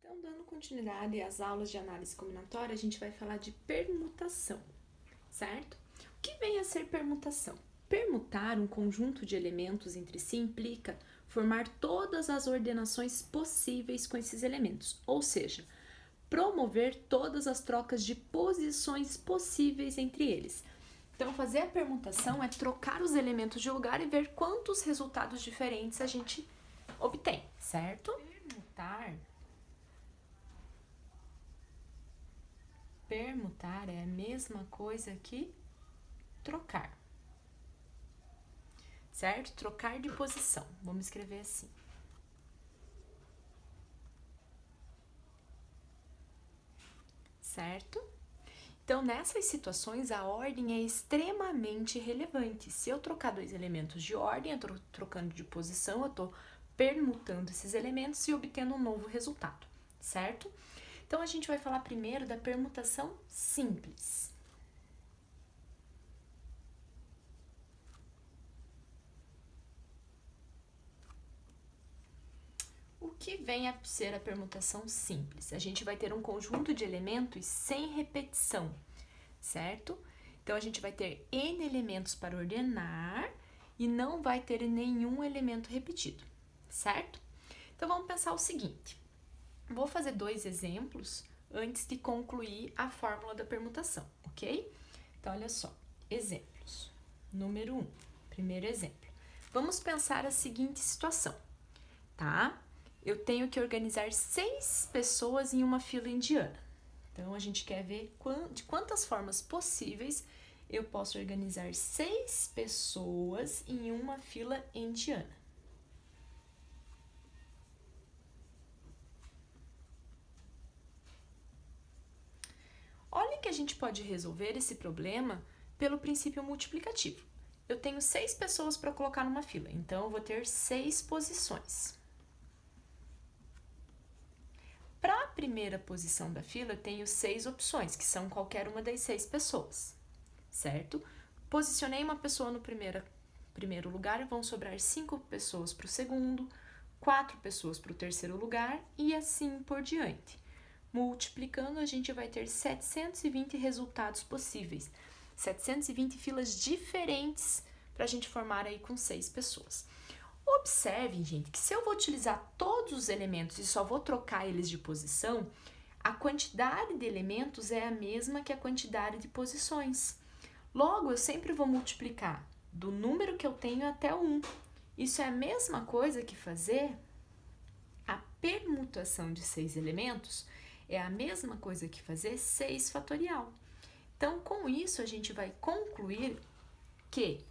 Então, dando continuidade às aulas de análise combinatória, a gente vai falar de permutação, certo? O que vem a ser permutação? Permutar um conjunto de elementos entre si implica formar todas as ordenações possíveis com esses elementos, ou seja, promover todas as trocas de posições possíveis entre eles. Então, fazer a permutação é trocar os elementos de lugar e ver quantos resultados diferentes a gente obtém, certo? Permutar é a mesma coisa que trocar, certo? Trocar de posição. Vamos escrever assim. Certo? Então, nessas situações, a ordem é extremamente relevante. Se eu trocar dois elementos de ordem, eu estou trocando de posição, eu estou permutando esses elementos e obtendo um novo resultado, certo? Então, a gente vai falar primeiro da permutação simples. O que vem a ser a permutação simples? A gente vai ter um conjunto de elementos sem repetição, certo? Então, a gente vai ter N elementos para ordenar e não vai ter nenhum elemento repetido, certo? Então, vamos pensar o seguinte. Vou fazer dois exemplos antes de concluir a fórmula da permutação, ok? Então, olha só. Exemplos. Número 1. Primeiro exemplo. Vamos pensar a seguinte situação, tá? Eu tenho que organizar 6 pessoas em uma fila indiana. Então, a gente quer ver de quantas formas possíveis eu posso organizar 6 pessoas em uma fila indiana. Olha que a gente pode resolver esse problema pelo princípio multiplicativo. Eu tenho 6 pessoas para colocar numa fila, então eu vou ter 6 posições. Para a primeira posição da fila, eu tenho 6 opções, que são qualquer uma das 6 pessoas, certo? Posicionei uma pessoa no primeiro lugar, vão sobrar 5 pessoas para o segundo, 4 pessoas para o terceiro lugar e assim por diante. Multiplicando, a gente vai ter 720 resultados possíveis, 720 filas diferentes para a gente formar aí com 6 pessoas. Observem, gente, que se eu vou utilizar todos os elementos e só vou trocar eles de posição, a quantidade de elementos é a mesma que a quantidade de posições. Logo, eu sempre vou multiplicar do número que eu tenho até o 1. Isso é a mesma coisa que fazer a permutação de 6 elementos, é a mesma coisa que fazer 6 fatorial. Então, com isso, a gente vai concluir que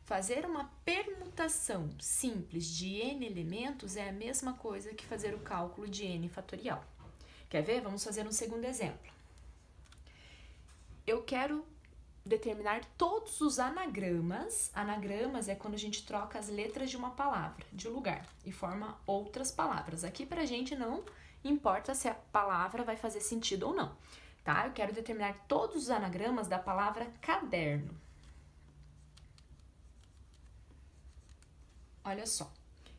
fazer uma permutação simples de n elementos é a mesma coisa que fazer o cálculo de n fatorial. Quer ver? Vamos fazer um segundo exemplo. Eu quero determinar todos os anagramas. Anagramas é quando a gente troca as letras de uma palavra, de lugar, e forma outras palavras. Aqui pra gente não importa se a palavra vai fazer sentido ou não, tá? Eu quero determinar todos os anagramas da palavra caderno. Olha só,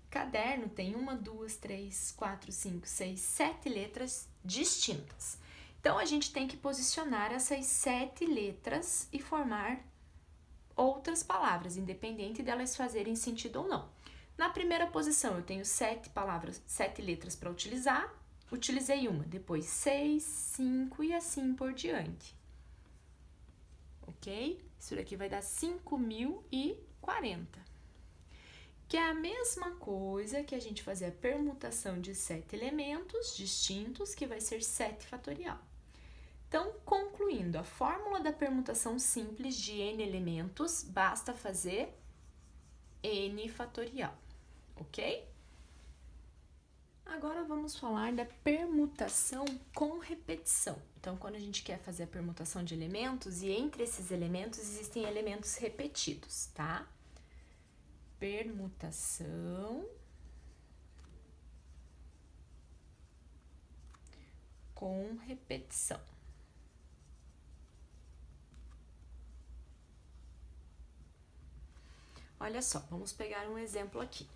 caderno tem 1, 2, 3, 4, 5, 6, 7 letras distintas. Então, a gente tem que posicionar essas 7 letras e formar outras palavras, independente delas fazerem sentido ou não. Na primeira posição, eu tenho 7 palavras, 7 letras para utilizar. Utilizei uma, depois 6, 5 e assim por diante. Ok? Isso daqui vai dar 5.040. Que é a mesma coisa que a gente fazer a permutação de 7 elementos distintos, que vai ser 7 fatorial. Então, concluindo, a fórmula da permutação simples de n elementos, basta fazer n fatorial, ok? Agora vamos falar da permutação com repetição. Então, quando a gente quer fazer a permutação de elementos, e entre esses elementos existem elementos repetidos, tá? Permutação com repetição. Olha só, vamos pegar um exemplo aqui.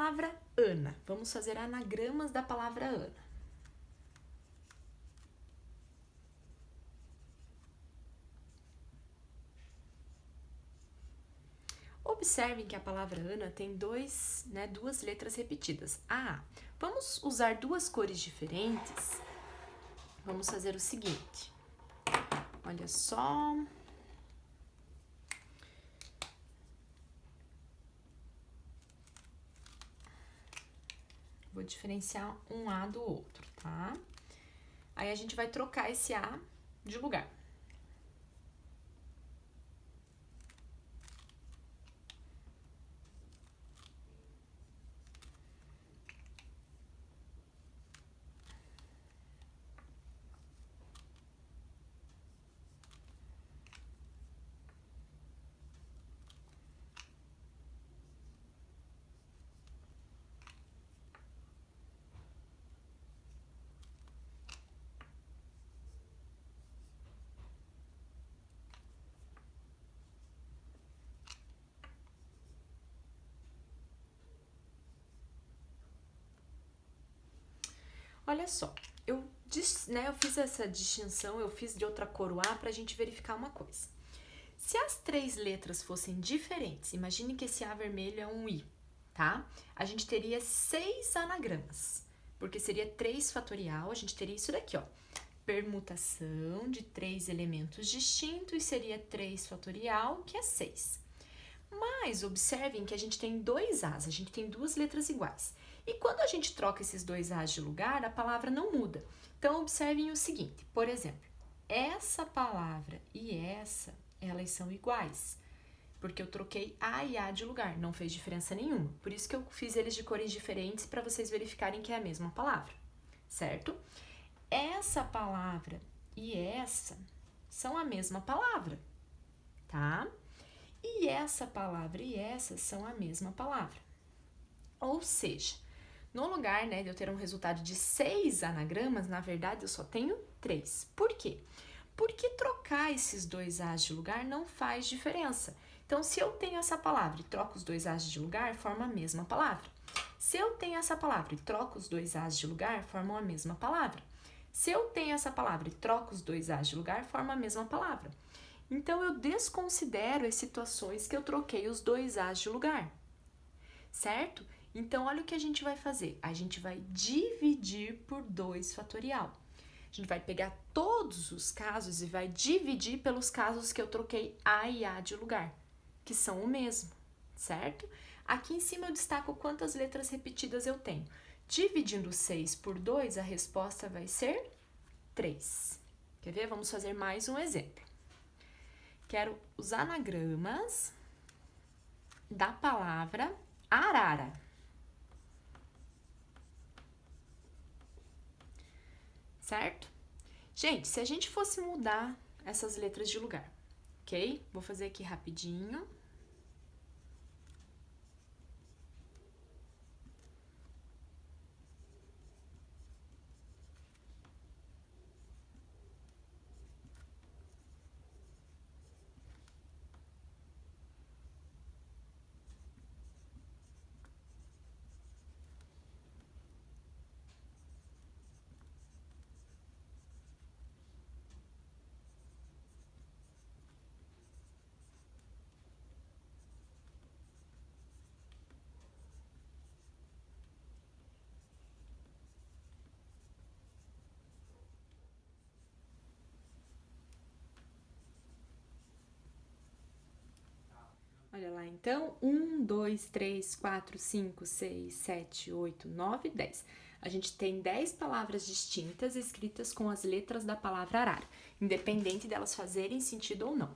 palavra Ana? Vamos fazer anagramas da palavra Ana. Observem que a palavra Ana tem duas letras repetidas. Vamos usar duas cores diferentes. Vamos fazer o seguinte. Olha só. Vou diferenciar um A do outro, tá? Aí a gente vai trocar esse A de lugar. Olha só, eu fiz essa distinção, eu fiz de outra cor o A pra gente verificar uma coisa. Se as três letras fossem diferentes, imagine que esse A vermelho é um I, tá? A gente teria 6 anagramas, porque seria 3 fatorial, a gente teria isso daqui, ó. Permutação de 3 elementos distintos seria 3 fatorial, que é 6. Mas observem que a gente tem 2 As, a gente tem 2 letras iguais. E quando a gente troca esses 2 As de lugar, a palavra não muda. Então, observem o seguinte, por exemplo, essa palavra e essa, elas são iguais, porque eu troquei A e A de lugar, não fez diferença nenhuma. Por isso que eu fiz eles de cores diferentes para vocês verificarem que é a mesma palavra, certo? Essa palavra e essa são a mesma palavra, tá? E essa palavra e essa são a mesma palavra. Ou seja, no lugar, de eu ter um resultado de 6 anagramas, na verdade eu só tenho 3. Por quê? Porque trocar esses 2 As de lugar não faz diferença. Então, se eu tenho essa palavra e troco os 2 As de lugar, forma a mesma palavra. Se eu tenho essa palavra e troco os 2 As de lugar, formam a mesma palavra. Se eu tenho essa palavra e troco os 2 As de lugar, forma a mesma palavra. Então, eu desconsidero as situações que eu troquei os 2 As de lugar, certo? Então, olha o que a gente vai fazer. A gente vai dividir por 2 fatorial. A gente vai pegar todos os casos e vai dividir pelos casos que eu troquei A e A de lugar, que são o mesmo, certo? Aqui em cima eu destaco quantas letras repetidas eu tenho. Dividindo 6 por 2, a resposta vai ser 3. Quer ver? Vamos fazer mais um exemplo. Quero os anagramas da palavra arara. Certo? Gente, se a gente fosse mudar essas letras de lugar, ok? Vou fazer aqui rapidinho. Olha lá, então, 1, 2, 3, 4, 5, 6, 7, 8, 9, 10. A gente tem 10 palavras distintas escritas com as letras da palavra arara, independente delas fazerem sentido ou não.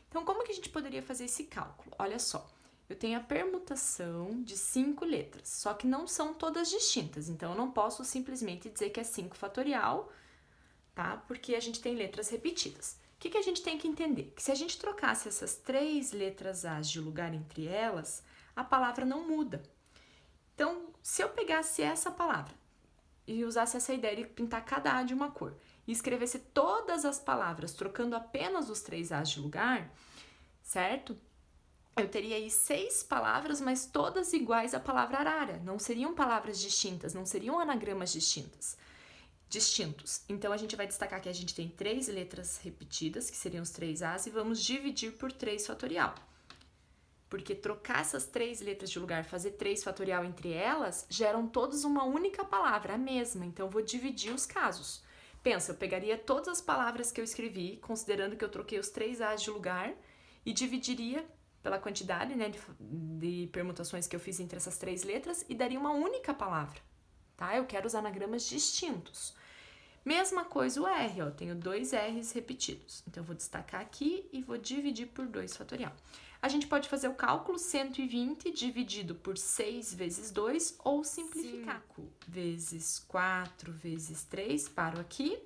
Então, como que a gente poderia fazer esse cálculo? Olha só, eu tenho a permutação de 5 letras, só que não são todas distintas, então eu não posso simplesmente dizer que é 5 fatorial, tá? Porque a gente tem letras repetidas. O que a gente tem que entender? Que se a gente trocasse essas 3 letras As de lugar entre elas, a palavra não muda. Então, se eu pegasse essa palavra e usasse essa ideia de pintar cada A de uma cor e escrevesse todas as palavras trocando apenas os 3 As de lugar, certo? eu teria aí 6 palavras, mas todas iguais à palavra arara. Não seriam palavras distintas, não seriam anagramas distintos. Então, a gente vai destacar que a gente tem 3 letras repetidas, que seriam os 3 As, e vamos dividir por 3 fatorial. Porque trocar essas 3 letras de lugar, fazer 3 fatorial entre elas, geram todas uma única palavra, a mesma. Então, eu vou dividir os casos. Pensa, eu pegaria todas as palavras que eu escrevi, considerando que eu troquei os 3 As de lugar, e dividiria pela quantidade, né, de permutações que eu fiz entre essas 3 letras, e daria uma única palavra, tá? Eu quero os anagramas distintos. Mesma coisa o R, ó, tenho 2 R's repetidos. Então, eu vou destacar aqui e vou dividir por 2 fatorial. A gente pode fazer o cálculo 120 dividido por 6 vezes 2 ou simplificar. 5 vezes 4 vezes 3, paro aqui.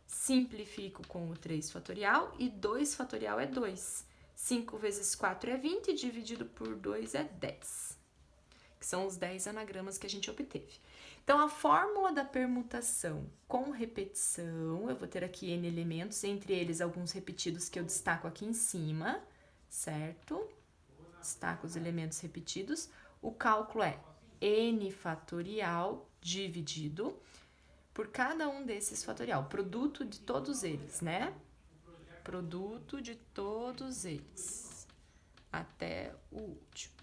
Simplifico com o 3 fatorial e 2 fatorial é 2. 5 vezes 4 é 20, dividido por 2 é 10. Que são os 10 anagramas que a gente obteve. Então, a fórmula da permutação com repetição, eu vou ter aqui N elementos, entre eles alguns repetidos que eu destaco aqui em cima, certo? Destaco os elementos repetidos. O cálculo é N fatorial dividido por cada um desses fatorial, produto de todos eles, né? Produto de todos eles, até o último.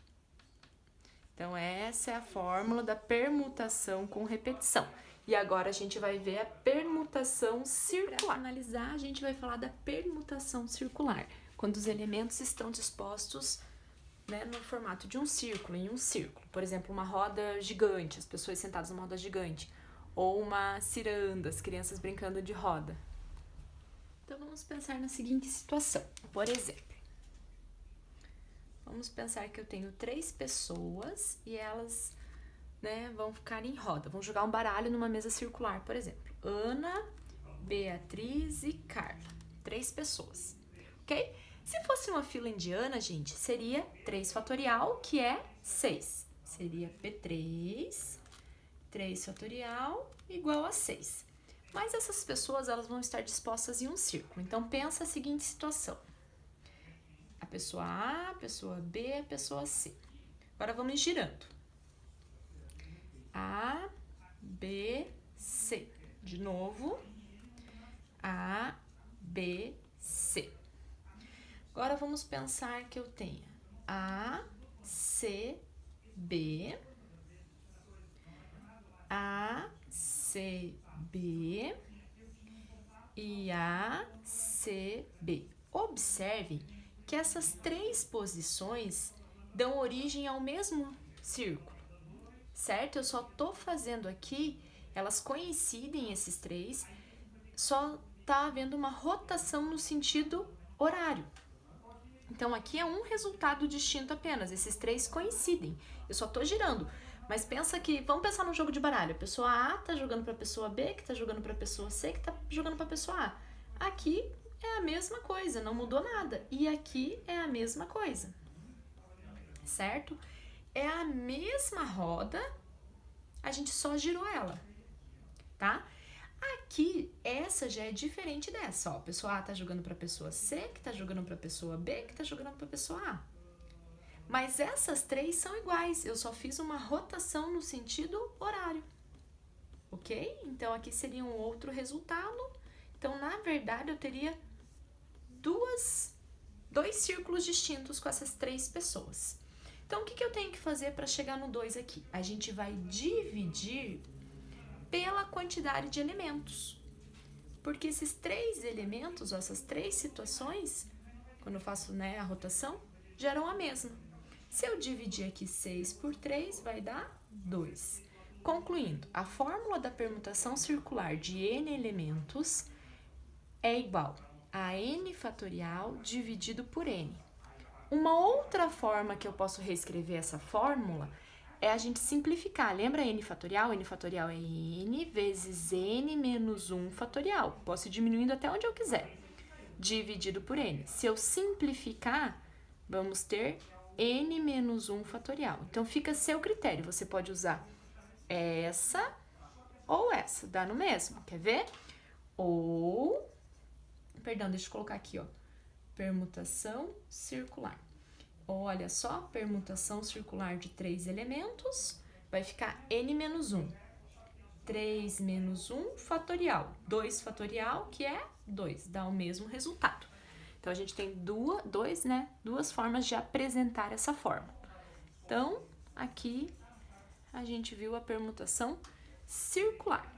Então, essa é a fórmula da permutação com repetição. E agora a gente vai ver a permutação circular. Para finalizar, a gente vai falar da permutação circular, quando os elementos estão dispostos, né, no formato de um círculo, em um círculo. Por exemplo, uma roda gigante, as pessoas sentadas numa roda gigante. Ou uma ciranda, as crianças brincando de roda. Então, vamos pensar na seguinte situação. Por exemplo, vamos pensar que eu tenho 3 pessoas e elas, né, vão ficar em roda. Vão jogar um baralho numa mesa circular, por exemplo. Ana, Beatriz e Carla. 3 pessoas, ok? Se fosse uma fila indiana, gente, seria 3 fatorial, que é 6. Seria P3, 3 fatorial, igual a 6. Mas essas pessoas, elas vão estar dispostas em um círculo. Então, pensa a seguinte situação. A pessoa A, a pessoa B, a pessoa C. Agora, vamos girando. A, B, C. De novo. A, B, C. Agora, vamos pensar que eu tenha A, C, B, A, C, B e A, C, B. Observe que essas 3 posições dão origem ao mesmo círculo, certo? Eu só tô fazendo aqui, elas coincidem, esses 3, só tá havendo uma rotação no sentido horário. Então, aqui é um resultado distinto apenas, esses 3 coincidem, eu só tô girando. Mas pensa que, vamos pensar num jogo de baralho, a pessoa A tá jogando pra pessoa B, que tá jogando pra pessoa C, que tá jogando pra pessoa A. Aqui é a mesma coisa, não mudou nada. E aqui é a mesma coisa, certo? É a mesma roda, a gente só girou ela, tá? Aqui, essa já é diferente dessa, ó. A pessoa A tá jogando pra pessoa C, que tá jogando pra pessoa B, que tá jogando pra pessoa A. Mas essas 3 são iguais, eu só fiz uma rotação no sentido horário, ok? Então, aqui seria um outro resultado. Então, na verdade, eu teria 2 círculos distintos com essas 3 pessoas. Então, o que eu tenho que fazer para chegar no 2 aqui? A gente vai dividir pela quantidade de elementos. Porque esses 3 elementos, ou essas 3 situações, quando eu faço, né, a rotação, geram a mesma. Se eu dividir aqui 6 por 3, vai dar 2. Concluindo, a fórmula da permutação circular de n elementos é igual a n fatorial dividido por n. Uma outra forma que eu posso reescrever essa fórmula é a gente simplificar. Lembra n fatorial? N fatorial é n vezes n menos 1 fatorial. Posso ir diminuindo até onde eu quiser. Dividido por n. Se eu simplificar, vamos ter n menos 1 fatorial. Então, fica a seu critério. Você pode usar essa ou essa. Dá no mesmo. Quer ver? Perdão, deixa eu colocar aqui, ó. Permutação circular. Olha só, permutação circular de 3 elementos, vai ficar n menos 1. 3 menos 1 fatorial. 2 fatorial, que é 2, dá o mesmo resultado. Então, a gente tem duas formas de apresentar essa forma. Então, aqui a gente viu a permutação circular.